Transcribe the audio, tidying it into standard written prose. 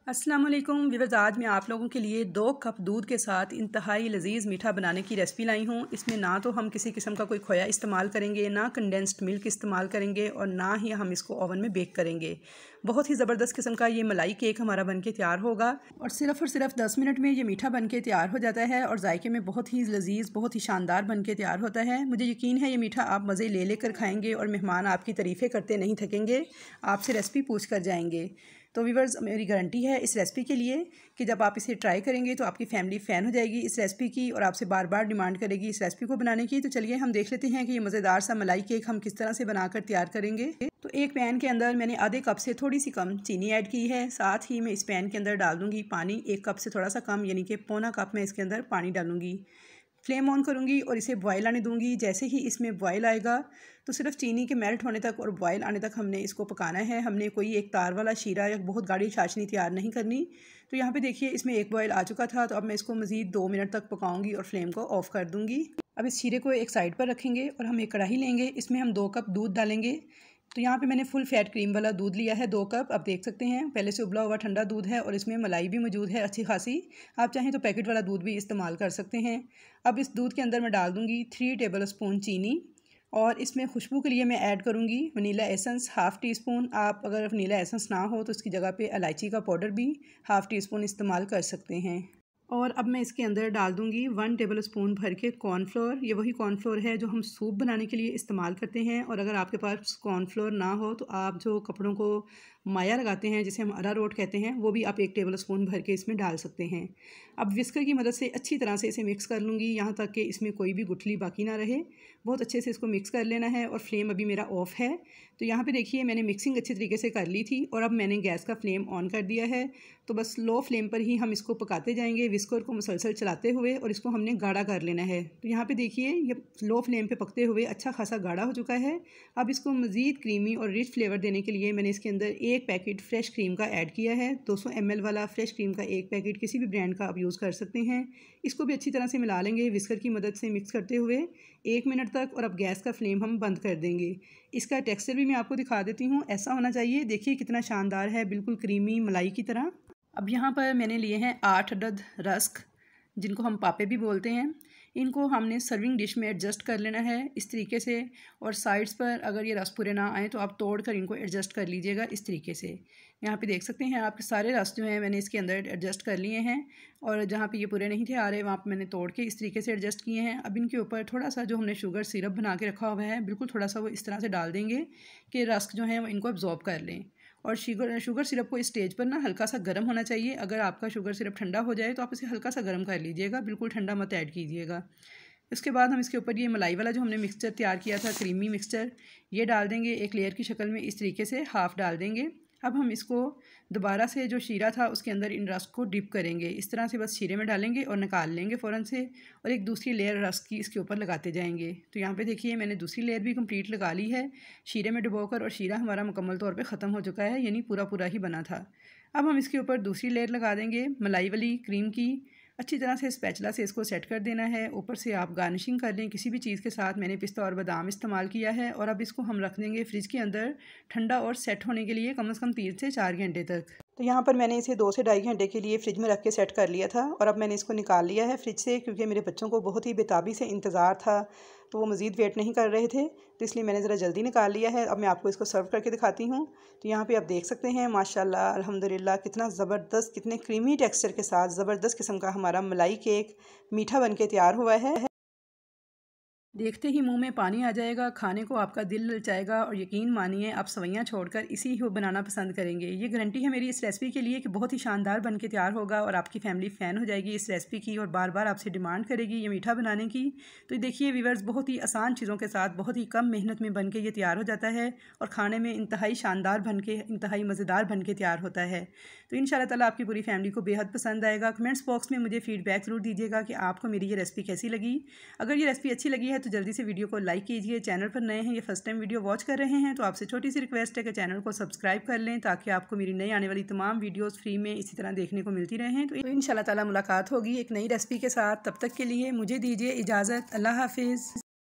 अस्सलाम वालेकुम व्यूअर्स, आज मैं आप लोगों के लिए 2 कप दूध के साथ इंतहाई लजीज़ मीठा बनाने की रेसिपी लाई हूँ। इसमें ना तो हम किसी किस्म का कोई खोया इस्तेमाल करेंगे, ना कंडेंस्ड मिल्क इस्तेमाल करेंगे और ना ही हम इसको ओवन में बेक करेंगे। बहुत ही ज़बरदस्त किस्म का ये मलाई केक हमारा बनके तैयार होगा और सिर्फ 10 मिनट में ये मीठा बनके तैयार हो जाता है और जायके में बहुत ही लजीज़, बहुत ही शानदार बनके तैयार होता है। मुझे यकीन है ये मीठा आप मज़े ले लेकर खाएँगे और मेहमान आपकी तारीफ़ें करते नहीं थकेंगे, आपसे रेसिपी पूछ कर जाएँगे। तो व्यूअर्स, मेरी गारंटी है इस रेसिपी के लिए कि जब आप इसे ट्राई करेंगे तो आपकी फैमिली फ़ैन हो जाएगी इस रेसिपी की और आपसे बार बार डिमांड करेगी इस रेसिपी को बनाने की। तो चलिए हम देख लेते हैं कि ये मज़ेदार सा मलाई केक हम किस तरह से बनाकर तैयार करेंगे। तो एक पैन के अंदर मैंने आधे कप से थोड़ी सी कम चीनी ऐड की है। साथ ही मैं इस पैन के अंदर डाल दूँगी पानी, 1 कप से थोड़ा सा कम यानी कि पौना कप मैं इसके अंदर पानी डालूँगी। फ्लेम ऑन करूँगी और इसे बॉयल आने दूँगी। जैसे ही इसमें बॉयल आएगा तो सिर्फ चीनी के मेल्ट होने तक और बॉयल आने तक हमने इसको पकाना है। हमने कोई एक तार वाला शीरा या बहुत गाढ़ी चाशनी तैयार नहीं करनी। तो यहाँ पे देखिए इसमें एक बॉयल आ चुका था, तो अब मैं इसको मज़ीद 2 मिनट तक पकाऊंगी और फ्लेम को ऑफ़ कर दूँगी। अब इस शीरे को एक साइड पर रखेंगे और हम एक कढ़ाई लेंगे, इसमें हम 2 कप दूध डालेंगे। तो यहाँ पे मैंने फुल फैट क्रीम वाला दूध लिया है 2 कप। आप देख सकते हैं पहले से उबला हुआ ठंडा दूध है और इसमें मलाई भी मौजूद है अच्छी खासी। आप चाहें तो पैकेट वाला दूध भी इस्तेमाल कर सकते हैं। अब इस दूध के अंदर मैं डाल दूँगी 3 टेबल स्पून चीनी और इसमें खुशबू के लिए मैं ऐड करूँगी vanilla essence half tea spoon. आप अगर वनीला एसेंस ना हो तो उसकी जगह पे इलायची का पाउडर भी हाफ़ टी स्पून इस्तेमाल कर सकते हैं। और अब मैं इसके अंदर डाल दूँगी 1 टेबल स्पून भर के कॉर्नफ्लोर। ये वही कॉर्नफ्लोर है जो हम सूप बनाने के लिए इस्तेमाल करते हैं। और अगर आपके पास कॉर्नफ्लोर ना हो तो आप जो कपड़ों को माया लगाते हैं जिसे हम अरारोट कहते हैं, वो भी आप 1 टेबल स्पून भर के इसमें डाल सकते हैं। अब विस्कर की मदद से अच्छी तरह से इसे मिक्स कर लूँगी यहाँ तक कि इसमें कोई भी गुठली बाकी ना रहे। बहुत अच्छे से इसको मिक्स कर लेना है और फ्लेम अभी मेरा ऑफ़ है। तो यहाँ पे देखिए मैंने मिक्सिंग अच्छे तरीके से कर ली थी और अब मैंने गैस का फ्लेम ऑन कर दिया है। तो बस लो फ्लेम पर ही हम इसको पकाते जाएंगे विस्कर को मुसलसल चलाते हुए और इसको हमने गाढ़ा कर लेना है। तो यहाँ पे देखिए ये लो फ्लेम पे पकते हुए अच्छा खासा गाढ़ा हो चुका है। अब इसको मज़ीद क्रीमी और रिच फ्लेवर देने के लिए मैंने इसके अंदर 1 पैकेट फ्रेश क्रीम का ऐड किया है। 200 ml वाला फ्रेश क्रीम का 1 पैकेट किसी भी ब्रांड का आप यूज़ कर सकते हैं। इसको भी अच्छी तरह से मिला लेंगे विस्कर की मदद से मिक्स करते हुए 1 मिनट तक और अब गैस का फ्लेम हम बंद कर देंगे। इसका टेक्सचर भी मैं आपको दिखा देती हूँ, ऐसा होना चाहिए। देखिए कितना शानदार है, बिल्कुल क्रीमी मलाई की तरह। अब यहाँ पर मैंने लिए हैं 8 अदद रस्क, जिनको हम पापे भी बोलते हैं। इनको हमने सर्विंग डिश में एडजस्ट कर लेना है इस तरीके से। और साइड्स पर अगर ये रस पूरे ना आए तो आप तोड़ कर इनको एडजस्ट कर लीजिएगा इस तरीके से। यहाँ पे देख सकते हैं आपके सारे रस जो हैं मैंने इसके अंदर एडजस्ट कर लिए हैं और जहाँ पे ये पूरे नहीं थे आ रहे वहाँ पे मैंने तोड़ के इस तरीके से एडजस्ट किए हैं। अब इनके ऊपर थोड़ा सा जो हमने शुगर सिरप बना के रखा हुआ है, बिल्कुल थोड़ा सा वो इस तरह से डाल देंगे कि रस्क जो हैं वो इनको अब्जॉर्ब कर लें। और शुगर सिरप को इस स्टेज पर ना हल्का सा गर्म होना चाहिए। अगर आपका शुगर सिरप ठंडा हो जाए तो आप इसे हल्का सा गर्म कर लीजिएगा, बिल्कुल ठंडा मत ऐड कीजिएगा। इसके बाद हम इसके ऊपर ये मलाई वाला जो हमने मिक्सचर तैयार किया था, क्रीमी मिक्सचर, ये डाल देंगे एक लेयर की शक्ल में इस तरीके से हाफ़ डाल देंगे। अब हम इसको दोबारा से जो शीरा था उसके अंदर इन रस्क को डिप करेंगे। इस तरह से बस शीरे में डालेंगे और निकाल लेंगे फ़ौरन से और एक दूसरी लेयर रस्क की इसके ऊपर लगाते जाएंगे। तो यहाँ पे देखिए मैंने दूसरी लेयर भी कंप्लीट लगा ली है शीरे में डुबोकर और शीरा हमारा मुकम्मल तौर पे ख़त्म हो चुका है, यानी पूरा ही बना था। अब हम इसके ऊपर दूसरी लेयर लगा देंगे मलाई वाली क्रीम की। अच्छी तरह से स्पैचुला से इसको सेट कर देना है। ऊपर से आप गार्निशिंग कर लें किसी भी चीज़ के साथ। मैंने पिस्ता और बादाम इस्तेमाल किया है। और अब इसको हम रख देंगे फ्रिज के अंदर ठंडा और सेट होने के लिए कम से कम 3 से 4 घंटे तक। तो यहाँ पर मैंने इसे 2 से ढाई घंटे के लिए फ्रिज में रख के सेट कर लिया था और अब मैंने इसको निकाल लिया है फ्रिज से, क्योंकि मेरे बच्चों को बहुत ही बेताबी से इंतज़ार था तो वो मज़ीद वेट नहीं कर रहे थे, तो इसलिए मैंने ज़रा जल्दी निकाल लिया है। अब मैं आपको इसको सर्व करके दिखाती हूँ। तो यहाँ पे आप देख सकते हैं माशाल्लाह अल्हम्दुलिल्लाह कितना ज़बरदस्त, कितने क्रीमी टेक्सचर के साथ ज़बरदस्त किस्म का हमारा मलाई केक मीठा बन के तैयार हुआ है। देखते ही मुंह में पानी आ जाएगा, खाने को आपका दिल ललचाएगा और यकीन मानिए आप सवैयाँ छोड़कर इसी को बनाना पसंद करेंगे। ये गारंटी है मेरी इस रेसिपी के लिए कि बहुत ही शानदार बन के तैयार होगा और आपकी फैमिली फ़ैन हो जाएगी इस रेसिपी की और बार बार आपसे डिमांड करेगी ये मीठा बनाने की। तो देखिए व्यूअर्स, बहुत ही आसान चीज़ों के साथ बहुत ही कम मेहनत में बन के ये तैयार हो जाता है और खाने में इंतहाई शानदार बन के, इंतहाई मज़ेदार बन के तैयार होता है। तो इंशाल्लाह ताला आपकी पूरी फैमिली को बेहद पसंद आएगा। कमेंट्स बॉक्स में मुझे फ़ीडबैक ज़रूर दीजिएगा कि आपको मेरी ये रेसिपी कैसी लगी। अगर ये रेसिपी अच्छी लगी है तो जल्दी से वीडियो को लाइक कीजिए। चैनल पर नए हैं, ये फर्स्ट टाइम वीडियो वॉच कर रहे हैं तो आपसे छोटी सी रिक्वेस्ट है कि चैनल को सब्सक्राइब कर लें ताकि आपको मेरी नई आने वाली तमाम वीडियोस फ्री में इसी तरह देखने को मिलती रहें। तो इंशाल्लाह ताला मुलाकात होगी एक नई रेसिपी के साथ। तब तक के लिए मुझे दीजिए इजाज़त। अल्लाह हाफिज़।